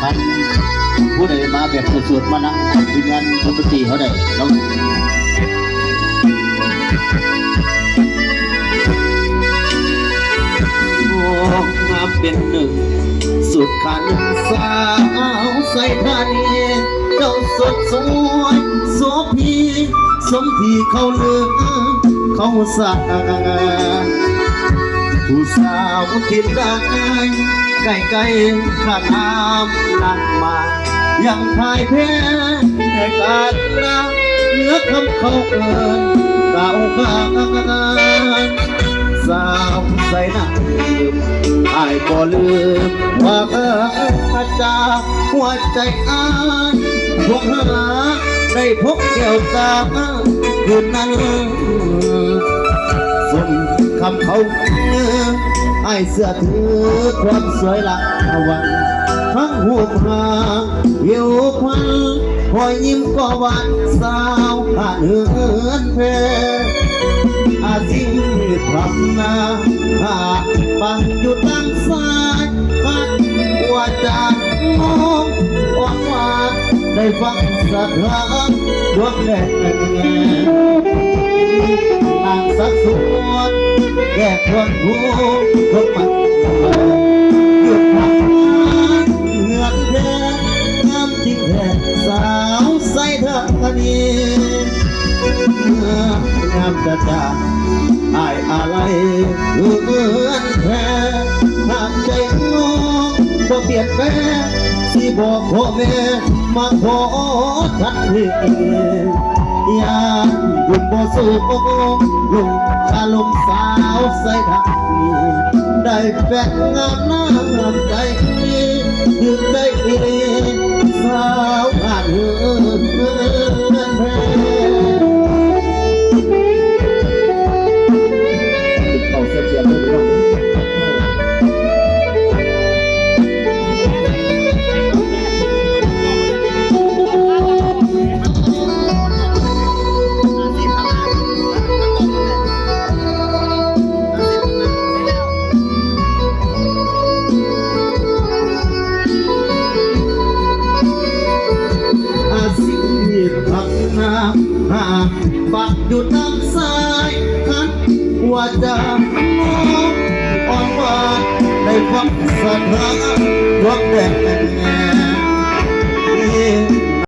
คันผู้ใดมาแบบสดๆมานั่งทีมงานดนตรีเขาได้แล้วมาเป็นหนึ่งสุดขันสาวใส่ทานีเจ้าสดสวยโสพีสมที่เขาเลือกเขาสาผู้สาวที่ได้ใกล้ๆข้าน้ำนั่งมายังทายแพ้แต่การรักเหนือคำเขาเอิญเก่าข้างสาวใส่หน้าลืมอายบ่ลืมว่าอาจารย์หัวใจอ้ายพวกหาได้พบแก้วตาคืนนั้นสมคำเขาไอ้เสื้อถือความสวยละวันทั้งหัวผาเหี่ยวพันหอยยิ้มก็หวานสาวผ่านเหือนเพอาชีพทำนาหาปังอยู่ตั้งสายพัดว่าจะมองอ่อนหวานได้ฟังสะท้อนดวงแดงนางสักส่วนแก่คนหูคนมันหยุดทำงานเงื่อนแท้งามจริงแท้สาวใส่เธอคนนี้งามจะจากอายอะไรเงื่อนแท้หากใจงงก็เปลี่ยนแปลงสิบอกพ่อแม่มาขอทันทียามบุญบ่สู้ลุงคาลมสาวใส่ทักนี้ได้แฟนงามน้ำใจยืนใจสาวผ่านเฮือนแพ้เขาเสียเลยน้องปักอยู่ทางซ้ายคันว่าจะมองอ่อนหวานได้ฟังสะท้านดวงแดง